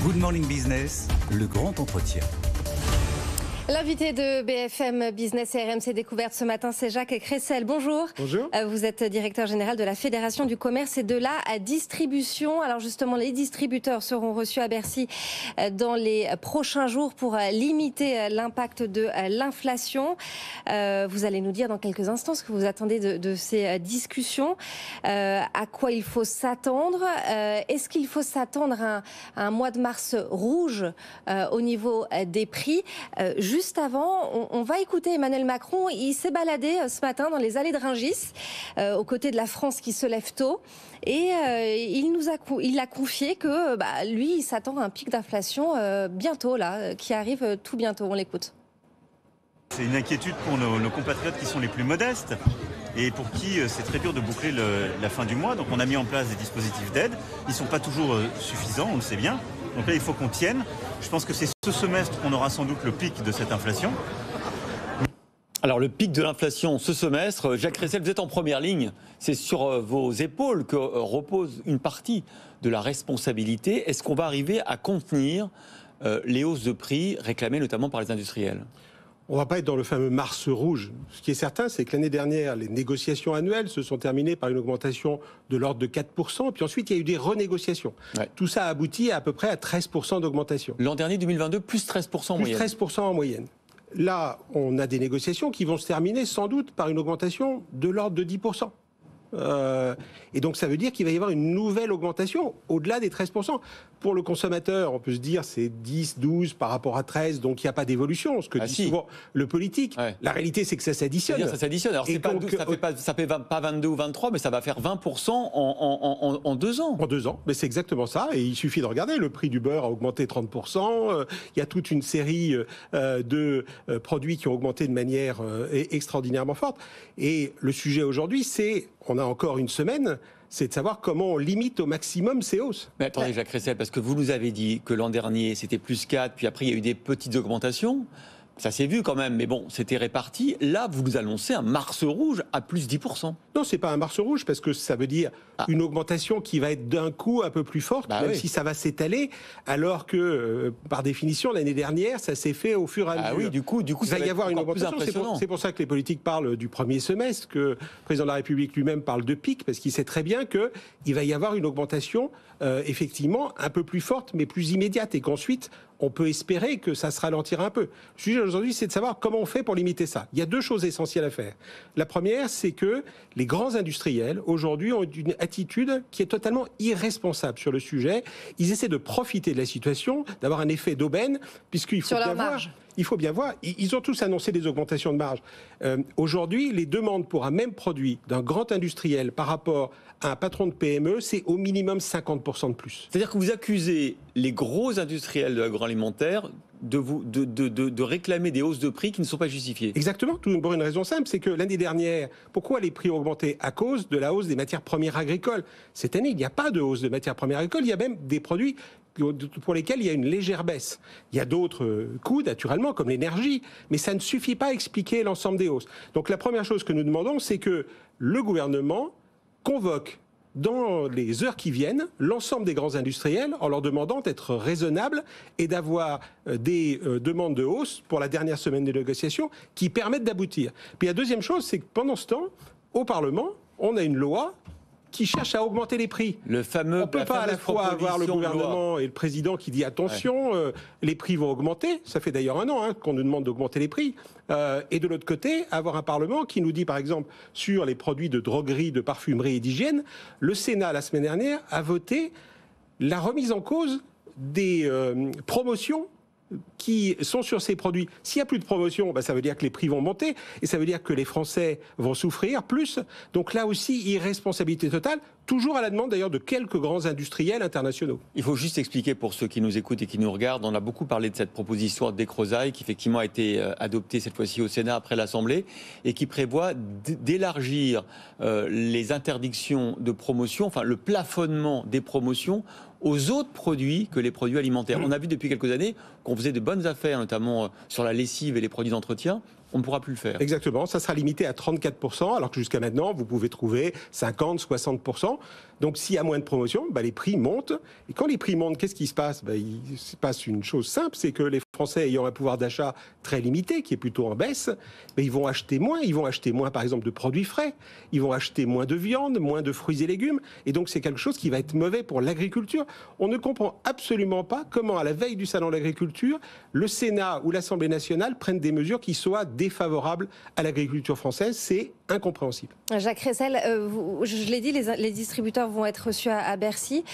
Good Morning Business, le grand entretien. L'invité de BFM Business et RMC Découverte ce matin, c'est Jacques Cressel. Bonjour. Bonjour. Vous êtes directeur général de la Fédération du commerce et de la distribution. Alors justement, les distributeurs seront reçus à Bercy dans les prochains jours pour limiter l'impact de l'inflation. Vous allez nous dire dans quelques instants ce que vous attendez de ces discussions, à quoi il faut s'attendre. Est-ce qu'il faut s'attendre à un mois de mars rouge au niveau des prix? Juste avant, on va écouter Emmanuel Macron. Il s'est baladé ce matin dans les allées de Rungis, aux côtés de la France qui se lève tôt. Et il a confié que lui, il s'attend à un pic d'inflation bientôt, là, qui arrive tout bientôt. On l'écoute. C'est une inquiétude pour nos compatriotes qui sont les plus modestes et pour qui c'est très dur de boucler la fin du mois. Donc on a mis en place des dispositifs d'aide. Ils ne sont pas toujours suffisants, on le sait bien. Donc là, il faut qu'on tienne. Je pense que c'est ce semestre qu'on aura sans doute le pic de cette inflation. Alors le pic de l'inflation ce semestre, Jacques Cressel, vous êtes en première ligne. C'est sur vos épaules que repose une partie de la responsabilité. Est-ce qu'on va arriver à contenir les hausses de prix réclamées notamment par les industriels ? On ne va pas être dans le fameux mars rouge. Ce qui est certain, c'est que l'année dernière, les négociations annuelles se sont terminées par une augmentation de l'ordre de 4%. Puis ensuite, il y a eu des renégociations. Ouais. Tout ça a abouti à peu près à 13% d'augmentation. L'an dernier, 2022, plus 13% en moyenne. Plus 13% en moyenne. Là, on a des négociations qui vont se terminer sans doute par une augmentation de l'ordre de 10%. Et donc ça veut dire qu'il va y avoir une nouvelle augmentation au-delà des 13%. Pour le consommateur, on peut se dire c'est 10, 12 par rapport à 13, donc il n'y a pas d'évolution, ce que dit souvent le politique. Ouais. La réalité, c'est que ça s'additionne. C'est-à-dire, ça s'additionne. Alors ça fait pas 22 ou 23, mais ça va faire 20% en 2 ans. En 2 ans, mais c'est exactement ça. Et il suffit de regarder, le prix du beurre a augmenté 30%. Il y a toute une série de produits qui ont augmenté de manière extraordinairement forte. Et le sujet aujourd'hui, c'est, on a encore une semaine, c'est de savoir comment on limite au maximum ces hausses. Mais attendez, Jacques Cressel, parce que vous nous avez dit que l'an dernier, c'était plus 4, puis après, il y a eu des petites augmentations. Ça s'est vu quand même, mais bon, c'était réparti. Là, vous nous annoncez un mars rouge à plus 10%. Non, c'est pas un mars rouge, parce que ça veut dire une augmentation qui va être d'un coup un peu plus forte, même si ça va s'étaler, alors que, par définition, l'année dernière, ça s'est fait au fur et à mesure. Ah oui, du coup il va y avoir une augmentation. C'est pour ça que les politiques parlent du premier semestre, que le président de la République lui-même parle de pic, parce qu'il sait très bien qu'il va y avoir une augmentation, effectivement, un peu plus forte, mais plus immédiate, et qu'ensuite, on peut espérer que ça se ralentira un peu. Le sujet aujourd'hui, c'est de savoir comment on fait pour limiter ça. Il y a 2 choses essentielles à faire. La première, c'est que les grands industriels, aujourd'hui, ont une attitude qui est totalement irresponsable sur le sujet. Ils essaient de profiter de la situation, d'avoir un effet d'aubaine, puisqu'il faut bien voir... Il faut bien voir, ils ont tous annoncé des augmentations de marge. Aujourd'hui, les demandes pour un même produit d'un grand industriel par rapport à un patron de PME, c'est au minimum 50% de plus. C'est-à-dire que vous accusez les gros industriels de l'agroalimentaire de réclamer des hausses de prix qui ne sont pas justifiées. Exactement, tout pour une raison simple, c'est que l'année dernière, pourquoi les prix ont augmenté? À cause de la hausse des matières premières agricoles. Cette année, il n'y a pas de hausse de matières premières agricoles, il y a même des produits pour lesquels il y a une légère baisse. Il y a d'autres coûts, naturellement, comme l'énergie, mais ça ne suffit pas à expliquer l'ensemble des hausses. Donc la première chose que nous demandons, c'est que le gouvernement convoque dans les heures qui viennent, l'ensemble des grands industriels en leur demandant d'être raisonnables et d'avoir des demandes de hausse pour la dernière semaine des négociations qui permettent d'aboutir. Puis la deuxième chose, c'est que pendant ce temps, au Parlement, on a une loi qui cherche à augmenter les prix. On ne peut pas à la fois avoir le gouvernement et le président qui dit attention, les prix vont augmenter. Ça fait d'ailleurs 1 an qu'on nous demande d'augmenter les prix. Et de l'autre côté, avoir un Parlement qui nous dit, par exemple, sur les produits de droguerie, de parfumerie et d'hygiène, le Sénat, la semaine dernière, a voté la remise en cause des promotions qui sont sur ces produits. S'il n'y a plus de promotion, ça veut dire que les prix vont monter et ça veut dire que les Français vont souffrir plus. Donc là aussi, irresponsabilité totale, toujours à la demande d'ailleurs de quelques grands industriels internationaux. Il faut juste expliquer pour ceux qui nous écoutent et qui nous regardent, on a beaucoup parlé de cette proposition de Descrozaille qui effectivement a été adoptée cette fois-ci au Sénat après l'Assemblée et qui prévoit d'élargir les interdictions de promotion, enfin le plafonnement des promotions aux autres produits que les produits alimentaires. On a vu depuis quelques années qu'on faisait de bonnes affaires, notamment sur la lessive et les produits d'entretien, on ne pourra plus le faire. Exactement, ça sera limité à 34%, alors que jusqu'à maintenant, vous pouvez trouver 50, 60%. Donc s'il y a moins de promotion, les prix montent. Et quand les prix montent, qu'est-ce qui se passe ? Il se passe une chose simple, c'est que les Français ayant un pouvoir d'achat très limité, qui est plutôt en baisse, ils vont acheter moins. Ils vont acheter moins, par exemple, de produits frais. Ils vont acheter moins de viande, moins de fruits et légumes. Et donc c'est quelque chose qui va être mauvais pour l'agriculture. On ne comprend absolument pas comment, à la veille du Salon de l'agriculture, le Sénat ou l'Assemblée nationale prennent des mesures qui soient défavorables à l'agriculture française. C'est incompréhensible. Jacques Ressel, je l'ai dit, les distributeurs vont être reçus à Bercy.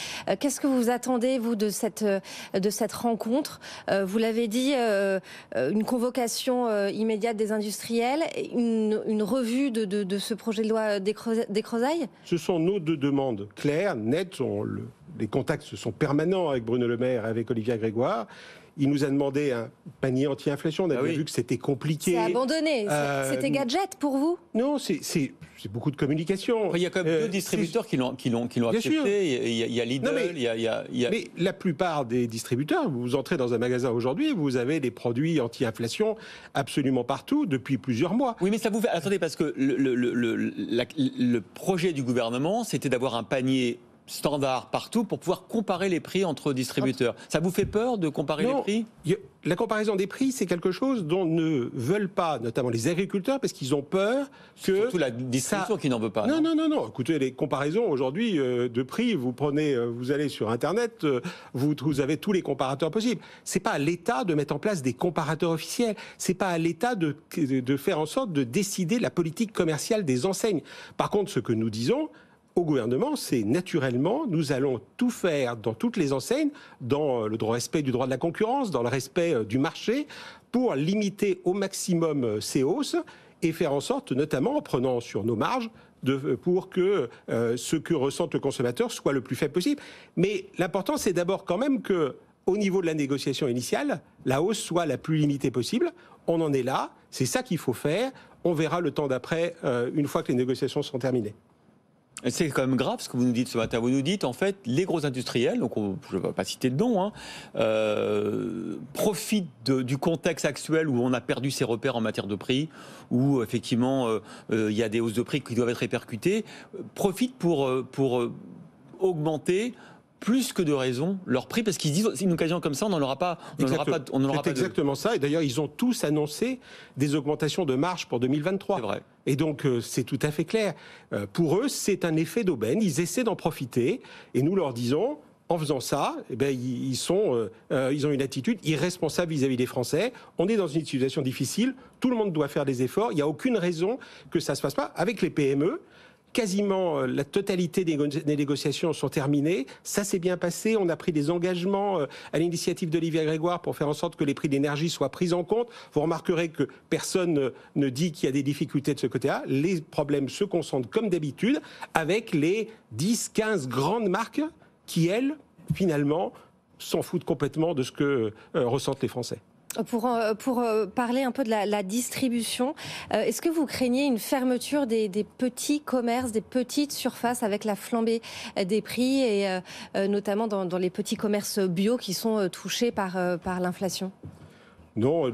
Qu'est-ce que vous attendez, vous, de cette rencontre ? Vous l'avez dit, une convocation immédiate des industriels, une revue de ce projet de loi Descrozaille ? Ce sont nos deux demandes claires, nettes. Les contacts se sont permanents avec Bruno Le Maire et avec Olivia Grégoire. Il nous a demandé un panier anti-inflation. On a bien vu que c'était compliqué. C'est abandonné. C'était gadget pour vous ? Non, c'est beaucoup de communication. Il y a quand même deux distributeurs qui l'ont accepté. Il y a Lidl, Mais la plupart des distributeurs, vous entrez dans un magasin aujourd'hui, vous avez des produits anti-inflation absolument partout depuis plusieurs mois. Oui, mais ça vous fait... Attendez, parce que le projet du gouvernement, c'était d'avoir un panier standard partout pour pouvoir comparer les prix entre distributeurs. Ça vous fait peur de comparer les prix ? La comparaison des prix, c'est quelque chose dont ne veulent pas, notamment les agriculteurs, parce qu'ils ont peur que... Surtout la distribution qui n'en veut pas. Non. Écoutez, les comparaisons aujourd'hui de prix, vous allez sur Internet, vous avez tous les comparateurs possibles. C'est pas à l'État de mettre en place des comparateurs officiels. C'est pas à l'État de faire en sorte de décider la politique commerciale des enseignes. Par contre, ce que nous disons au gouvernement, c'est naturellement, nous allons tout faire dans toutes les enseignes, dans le respect du droit de la concurrence, dans le respect du marché, pour limiter au maximum ces hausses et faire en sorte, notamment en prenant sur nos marges, pour que ce que ressent le consommateur soit le plus faible possible. Mais l'important, c'est d'abord quand même que, au niveau de la négociation initiale, la hausse soit la plus limitée possible. On en est là, c'est ça qu'il faut faire. On verra le temps d'après, une fois que les négociations seront terminées. C'est quand même grave ce que vous nous dites ce matin. Vous nous dites, en fait, les gros industriels, donc je ne vais pas citer de nom, profitent du contexte actuel où on a perdu ses repères en matière de prix, où effectivement il y a des hausses de prix qui doivent être répercutées, profitent pour augmenter plus que de raison leur prix, parce qu'ils se disent c'est une occasion comme ça, on n'en aura pas. C'est exactement ça. Et d'ailleurs, ils ont tous annoncé des augmentations de marge pour 2023. C'est vrai. Et donc, c'est tout à fait clair. Pour eux, c'est un effet d'aubaine. Ils essaient d'en profiter. Et nous leur disons, en faisant ça, ils ont une attitude irresponsable vis-à-vis des Français. On est dans une situation difficile. Tout le monde doit faire des efforts. Il n'y a aucune raison que ça ne se passe pas. Avec les PME, quasiment la totalité des négociations sont terminées. Ça s'est bien passé. On a pris des engagements à l'initiative d'Olivia Grégoire pour faire en sorte que les prix de l'énergie soient pris en compte. Vous remarquerez que personne ne dit qu'il y a des difficultés de ce côté-là. Les problèmes se concentrent comme d'habitude avec les 10-15 grandes marques qui, elles, finalement, s'en foutent complètement de ce que ressentent les Français. Pour parler un peu de la distribution, est-ce que vous craignez une fermeture des petits commerces, des petites surfaces avec la flambée des prix et notamment dans les petits commerces bio qui sont touchés par l'inflation ? Non,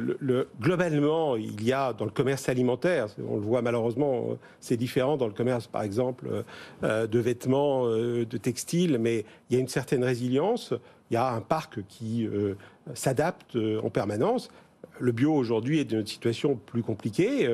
globalement, il y a dans le commerce alimentaire, on le voit malheureusement, c'est différent dans le commerce, par exemple, de vêtements, de textiles, mais il y a une certaine résilience. Il y a un parc qui s'adapte en permanence. Le bio, aujourd'hui, est dans une situation plus compliquée.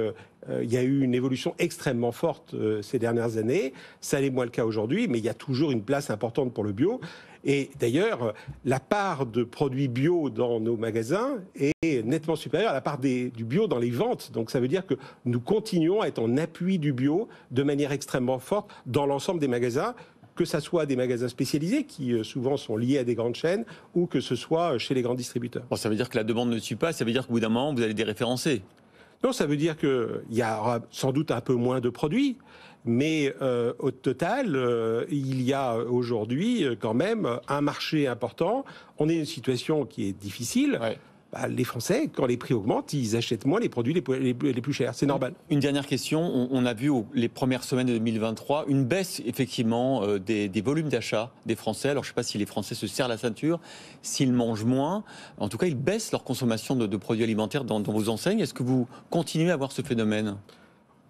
Il y a eu une évolution extrêmement forte ces dernières années. Ça n'est moins le cas aujourd'hui, mais il y a toujours une place importante pour le bio. Et d'ailleurs, la part de produits bio dans nos magasins est nettement supérieure à la part du bio dans les ventes. Donc ça veut dire que nous continuons à être en appui du bio de manière extrêmement forte dans l'ensemble des magasins, que ce soit des magasins spécialisés qui souvent sont liés à des grandes chaînes ou que ce soit chez les grands distributeurs. Bon, ça veut dire que la demande ne suit pas, ça veut dire qu'au bout d'un moment, vous allez déréférencer. Non, ça veut dire qu'il y aura sans doute un peu moins de produits, mais au total, il y a aujourd'hui quand même un marché important. On est dans une situation qui est difficile. Ouais. les Français, quand les prix augmentent, ils achètent moins les produits les plus chers. C'est normal. Une dernière question. On a vu les premières semaines de 2023 une baisse effectivement des volumes d'achat des Français. Alors je ne sais pas si les Français se serrent la ceinture, s'ils mangent moins. En tout cas, ils baissent leur consommation de produits alimentaires dans vos enseignes. Est-ce que vous continuez à voir ce phénomène ?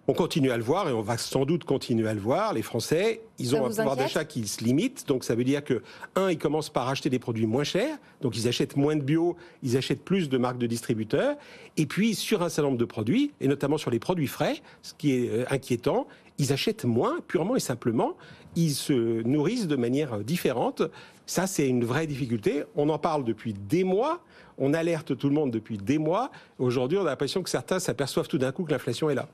On continue à le voir et on va sans doute continuer à le voir. Les Français, ils ont un pouvoir d'achat qui se limite. Donc ça veut dire que, ils commencent par acheter des produits moins chers. Donc ils achètent moins de bio, ils achètent plus de marques de distributeurs. Et puis sur un certain nombre de produits, et notamment sur les produits frais, ce qui est inquiétant, ils achètent moins, purement et simplement. Ils se nourrissent de manière différente. Ça, c'est une vraie difficulté. On en parle depuis des mois. On alerte tout le monde depuis des mois. Aujourd'hui, on a l'impression que certains s'aperçoivent tout d'un coup que l'inflation est là.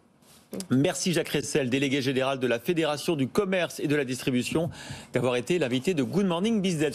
Merci Jacques Ressel, délégué général de la Fédération du commerce et de la distribution, d'avoir été l'invité de Good Morning Business.